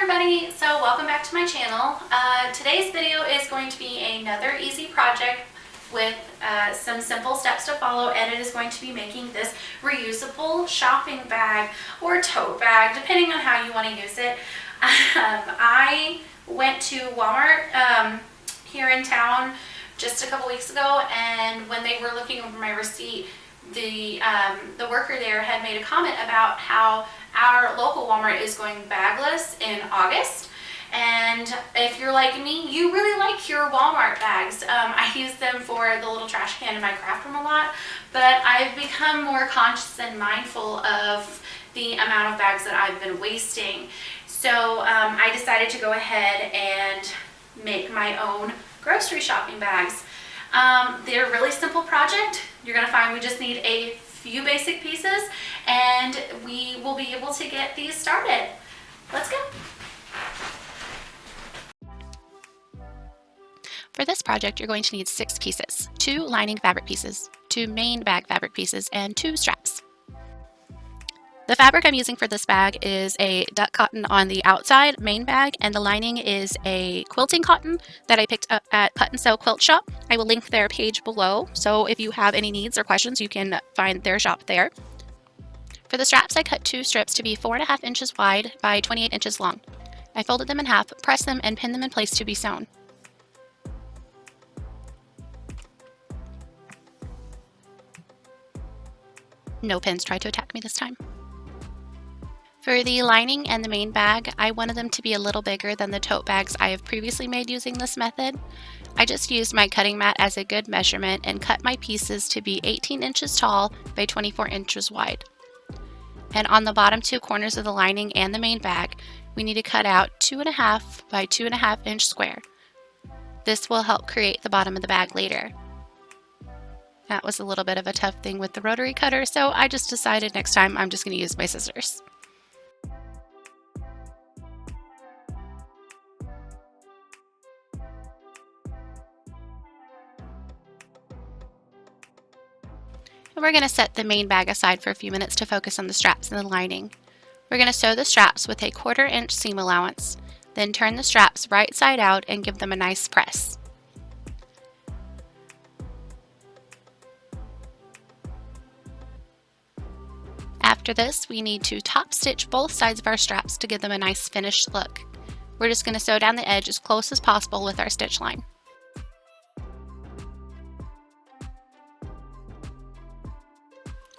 everybody, so welcome back to my channel. Today's video is going to be another easy project with some simple steps to follow, and it is going to be making this reusable shopping bag or tote bag, depending on how you want to use it. I went to Walmart here in town just a couple weeks ago, and when they were looking over my receipt, the worker there had made a comment about how our local Walmart is going bagless in August. And if you're like me, you really like your Walmart bags. I use them for the little trash can in my craft room a lot, but I've become more conscious and mindful of the amount of bags that I've been wasting. So I decided to go ahead and make my own grocery shopping bags. They're a really simple project. You're going to find we just need a few basic pieces and we will be able to get these started. Let's go. For this project, you're going to need 6 pieces: 2 lining fabric pieces, 2 main bag fabric pieces, and 2 straps. The fabric I'm using for this bag is a duck cotton on the outside main bag, and the lining is a quilting cotton that I picked up at Cut and Sew Quilt Shop. I will link their page below, so if you have any needs or questions, you can find their shop there. For the straps, I cut 2 strips to be 4.5 inches wide by 28 inches long. I folded them in half, pressed them, and pinned them in place to be sewn. No pins tried to attack me this time. For the lining and the main bag, I wanted them to be a little bigger than the tote bags I have previously made using this method. I just used my cutting mat as a good measurement and cut my pieces to be 18 inches tall by 24 inches wide. And on the bottom 2 corners of the lining and the main bag, we need to cut out 2.5 by 2.5 inch square. This will help create the bottom of the bag later. That was a little bit of a tough thing with the rotary cutter, so I just decided next time I'm just going to use my scissors. And we're going to set the main bag aside for a few minutes to focus on the straps and the lining. We're going to sew the straps with a 1/4 inch seam allowance, then turn the straps right side out and give them a nice press. After this, we need to top stitch both sides of our straps to give them a nice finished look. We're just going to sew down the edge as close as possible with our stitch line.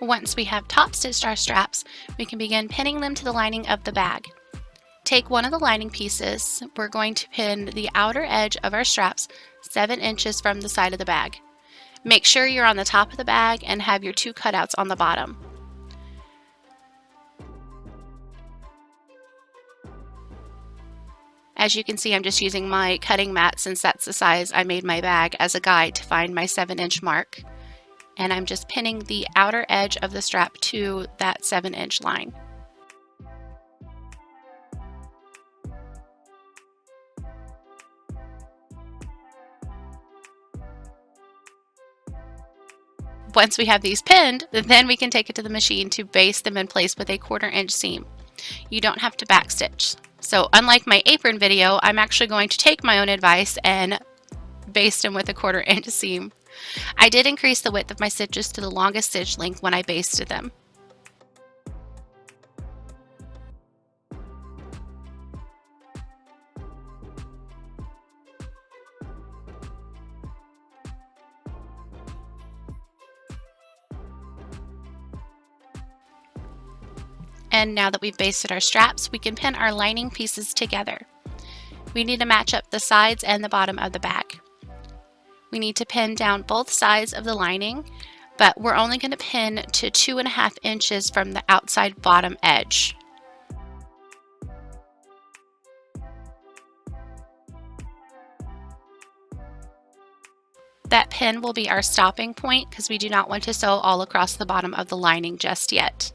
Once we have top stitched our straps, we can begin pinning them to the lining of the bag. Take one of the lining pieces. We're going to pin the outer edge of our straps 7 inches from the side of the bag. Make sure you're on the top of the bag and have your 2 cutouts on the bottom. As you can see, I'm just using my cutting mat, since that's the size I made my bag, as a guide to find my 7-inch mark. And I'm just pinning the outer edge of the strap to that 7-inch line. Once we have these pinned, then we can take it to the machine to baste them in place with a 1/4 inch seam. You don't have to backstitch. So unlike my apron video, I'm actually going to take my own advice and baste them with a 1/4 inch seam. I did increase the width of my stitches to the longest stitch length when I basted them. And now that we've basted our straps, we can pin our lining pieces together. We need to match up the sides and the bottom of the bag. We need to pin down both sides of the lining, but we're only going to pin to 2.5 inches from the outside bottom edge. That pin will be our stopping point because we do not want to sew all across the bottom of the lining just yet.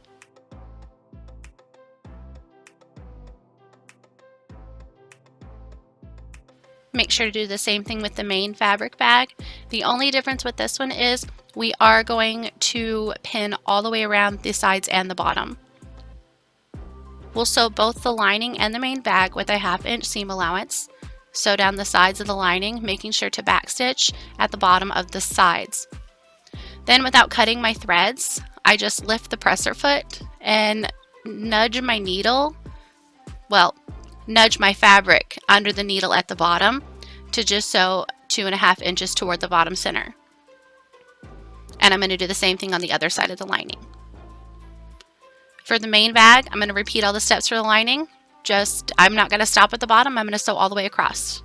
Make sure to do the same thing with the main fabric bag. The only difference with this one is we are going to pin all the way around the sides and the bottom. We'll sew both the lining and the main bag with a 1/2 inch seam allowance. Sew down the sides of the lining, making sure to backstitch at the bottom of the sides. Then, without cutting my threads, I just lift the presser foot and nudge my needle, nudge my fabric under the needle at the bottom to just sew 2.5 inches toward the bottom center. And I'm going to do the same thing on the other side of the lining. For the main bag, I'm going to repeat all the steps for the lining. I'm not going to stop at the bottom, I'm going to sew all the way across.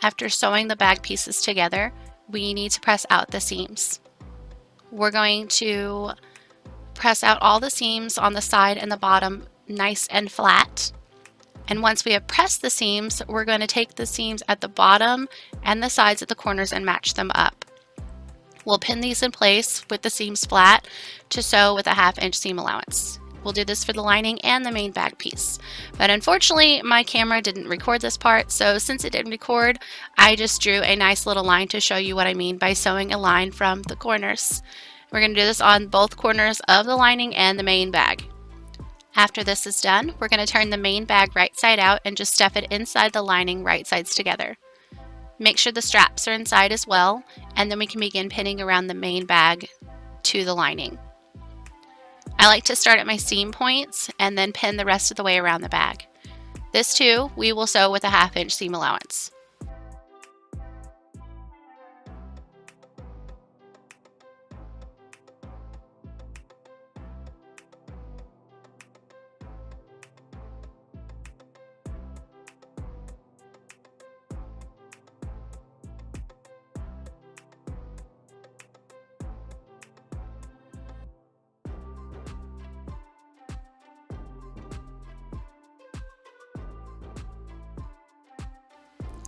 After sewing the bag pieces together, we need to press out the seams. We're going to press out all the seams on the side and the bottom nice and flat. And once we have pressed the seams, we're going to take the seams at the bottom and the sides at the corners and match them up. We'll pin these in place with the seams flat to sew with a 1/2 inch seam allowance. We'll do this for the lining and the main bag piece. But unfortunately, my camera didn't record this part, so since it didn't record, I just drew a nice little line to show you what I mean by sewing a line from the corners. We're going to do this on both corners of the lining and the main bag. After this is done, we're going to turn the main bag right side out and just stuff it inside the lining right sides together. Make sure the straps are inside as well, and then we can begin pinning around the main bag to the lining. I like to start at my seam points and then pin the rest of the way around the bag. This too, we will sew with a 1/2 inch seam allowance.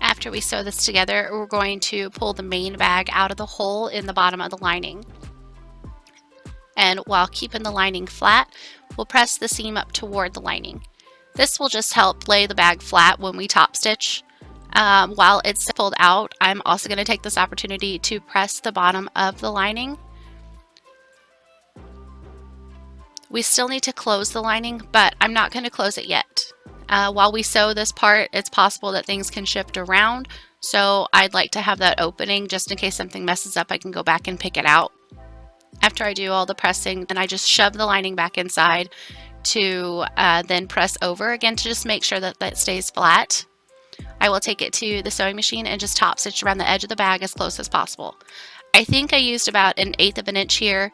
After we sew this together, we're going to pull the main bag out of the hole in the bottom of the lining. And while keeping the lining flat, we'll press the seam up toward the lining. This will just help lay the bag flat when we top stitch. While it's pulled out, I'm also going to take this opportunity to press the bottom of the lining. We still need to close the lining, but I'm not going to close it yet. While we sew this part, it's possible that things can shift around, so I'd like to have that opening just in case something messes up. I can go back and pick it out. After I do all the pressing, then I just shove the lining back inside to then press over again to just make sure that that stays flat. I will take it to the sewing machine and just top stitch around the edge of the bag as close as possible. I think I used about 1/8 of an inch here,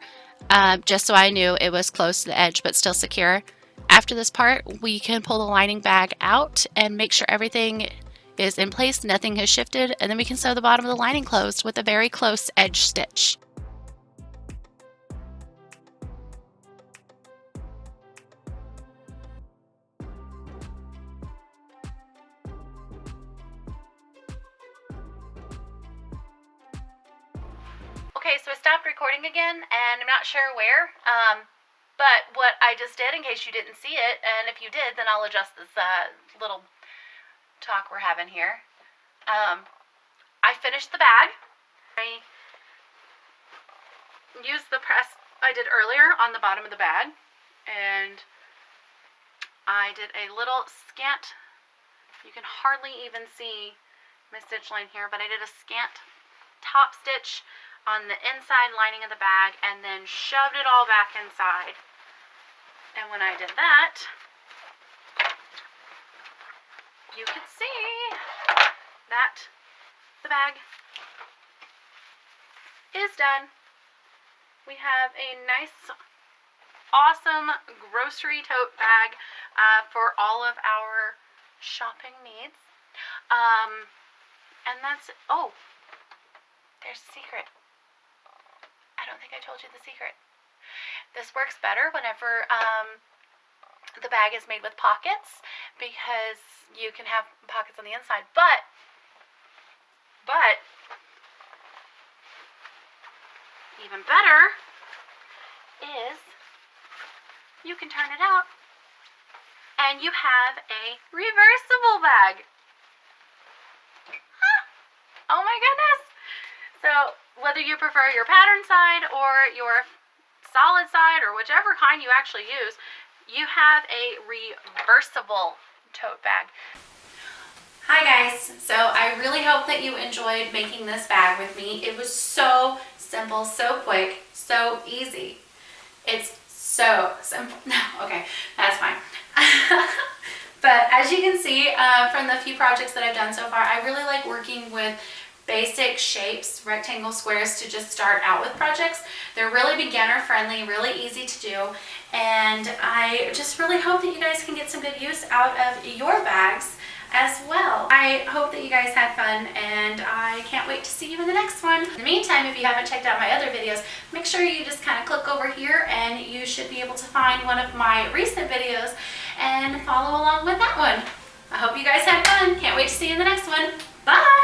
just so I knew it was close to the edge but still secure. After this part, we can pull the lining bag out and make sure everything is in place, nothing has shifted, and then we can sew the bottom of the lining closed with a very close edge stitch. Okay, so I stopped recording again, and I'm not sure where, but what I just did, in case you didn't see it, and if you did, then I'll adjust this little talk we're having here. I finished the bag. I used the press I did earlier on the bottom of the bag, and I did a little scant, you can hardly even see my stitch line here, but I did a scant top stitch on the inside lining of the bag and then shoved it all back inside. And when I did that, you could see that the bag is done. We have a nice, awesome grocery tote bag for all of our shopping needs. And that's, oh, there's a secret. I don't think I told you the secret. This works better whenever the bag is made with pockets, because you can have pockets on the inside, but even better is you can turn it out and you have a reversible bag. Huh. Oh my goodness. So whether you prefer your pattern side or your solid side or whichever kind you actually use, you have a reversible tote bag. Hi guys, so I really hope that you enjoyed making this bag with me. It was so simple, so quick, so easy. It's so simple. No, okay, that's fine. But as you can see from the few projects that I've done so far, I really like working with basic shapes, rectangle squares, to just start out with projects. They're really beginner friendly, really easy to do, and I just really hope that you guys can get some good use out of your bags as well. I hope that you guys had fun, and I can't wait to see you in the next one. In the meantime, if you haven't checked out my other videos, make sure you just kind of click over here and you should be able to find one of my recent videos and follow along with that one. I hope you guys had fun. Can't wait to see you in the next one. Bye!